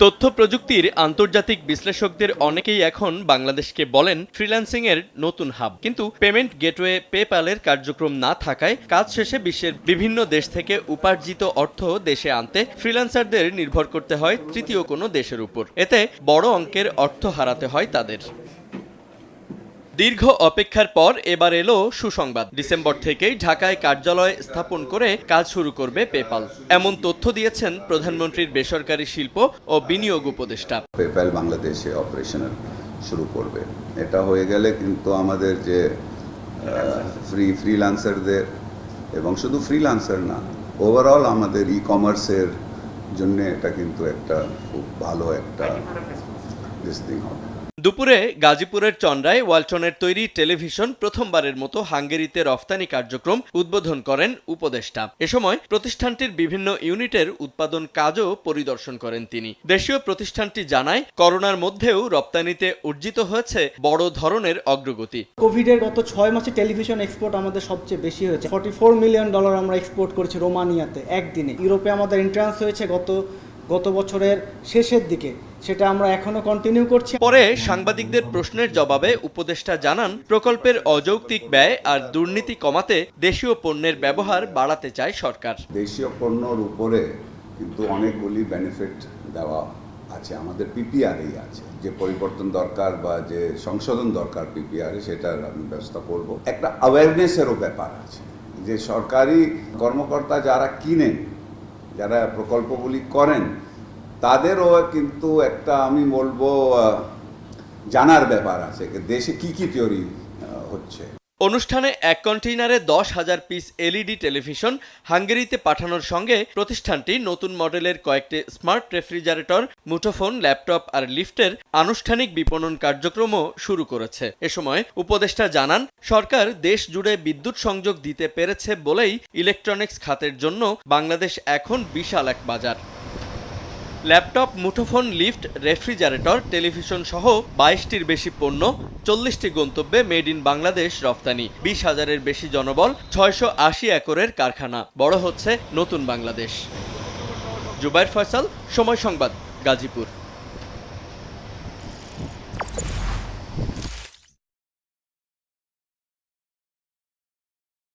তথ্য প্রযুক্তির আন্তর্জাতিক বিশ্লেষকদের অনেকেই এখন বাংলাদেশকে বলেন ফ্রিল্যান্সিং এর নতুন হাব, কিন্তু পেমেন্ট গেটওয়ে পেপ্যালের কার্যক্রম না থাকায় কাজ শেষে বিশ্বের বিভিন্ন দেশ থেকে উপার্জিত অর্থ দেশে আনতে ফ্রিল্যান্সারদের নির্ভর করতে হয় তৃতীয় কোনো দেশের উপর। এতে বড় অঙ্কের অর্থ হারাতে হয় তাদের। দীর্ঘ অপেক্ষার পর এবার এলো সুসংবাদ। ডিসেম্বর থেকেই ঢাকায় কার্যালয় স্থাপন করে কাজ শুরু করবে পেপ্যাল, এমন তথ্য দিয়েছেন প্রধানমন্ত্রীর বেসরকারি শিল্প ও বিনিয়োগ উপদেষ্টা। পেপ্যাল বাংলাদেশে অপারেশনাল শুরু করবে। এটা হয়ে গেলে কিন্তু আমাদের যে ফ্রিল্যান্সারদের, এবং শুধু ফ্রিল্যান্সার না, ওভারঅল আমাদের ই কমার্সের জন্য এটা কিন্তু একটা খুব ভালো একটা ডিসিশন হবে। দুপুরে গাজীপুরের চন্দ্রায় ওয়ালটনের তৈরি টেলিভিশন প্রথমবারের মতো হাঙ্গেরিতে রফতানি কার্যক্রম উদ্বোধন করেন উপদেষ্টা। এ সময় প্রতিষ্ঠানটির বিভিন্ন ইউনিটের উৎপাদন কাজও পরিদর্শন করেন তিনি। দেশীয় প্রতিষ্ঠানটি জানায়, করোনার মধ্যেও রপ্তানিতে অর্জিত হয়েছে বড় ধরনের অগ্রগতি। কোভিডের গত 6 মাসে টেলিভিশন এক্সপোর্ট আমাদের সবচেয়ে বেশি হয়েছে। $44 মিলিয়ন আমরা এক্সপোর্ট করেছি রোমানিয়াতে একদিনে। ইউরোপে আমাদের এন্ট্রান্স হয়েছে গত বছরের শেষের দিকে, সেটা আমরা এখনো কন্টিনিউ করছি। পরে সাংবাদিকদের প্রশ্নের জবাবে উপদেষ্টা জানান, প্রকল্পের অযৌক্তিক ব্যয় আর দুর্নীতি কমাতে দেশীয় পণ্যের ব্যবহার বাড়াতে চায় সরকার। দেশীয় পণ্যর উপরে কিন্তু অনেকগুলি বেনিফিট দেওয়া আছে, আমাদের পিপিআরই আছে। যে পরিবর্তন দরকার বা যে সংশোধন দরকার পিপিআরে, সেটার আমি ব্যবস্থা করব। একটা অ্যাওয়ারনেসেরও ব্যাপার আছে, যে সরকারি কর্মকর্তা যারা কিনেন, যারা প্রকল্পগুলি করেন, তাদেরও কিন্তু একটা আমি বলবো জানার ব্যাপার আছে দেশে কি কি তৈরি হচ্ছে। অনুষ্ঠানে এক কন্টেইনারে 10,000 পিস এলইডি টেলিভিশন হাঙ্গেরিতে পাঠানোর সঙ্গে প্রতিষ্ঠানটি নতুন মডেলের কয়েকটি স্মার্ট রেফ্রিজারেটর, মুঠোফোন, ল্যাপটপ আর লিফটের আনুষ্ঠানিক বিপণন কার্যক্রমও শুরু করেছে। এ সময় উপদেষ্টা জানান, সরকার দেশ জুড়ে বিদ্যুৎ সংযোগ দিতে পেরেছে বলেই ইলেকট্রনিক্স খাতের জন্য বাংলাদেশ এখন বিশাল এক বাজার। ল্যাপটপ, মুঠোফোন, লিফট, রেফ্রিজারেটর, টেলিভিশন সহ 22টির বেশি পণ্য, 40টি গন্তব্যে মেড ইন বাংলাদেশ রফতানি, 20,000-এর বেশি জনবল, 680 একরের কারখানা। বড় হচ্ছে নতুন বাংলাদেশ। জুবায়ের ফয়সাল, সময় সংবাদ, গাজীপুর।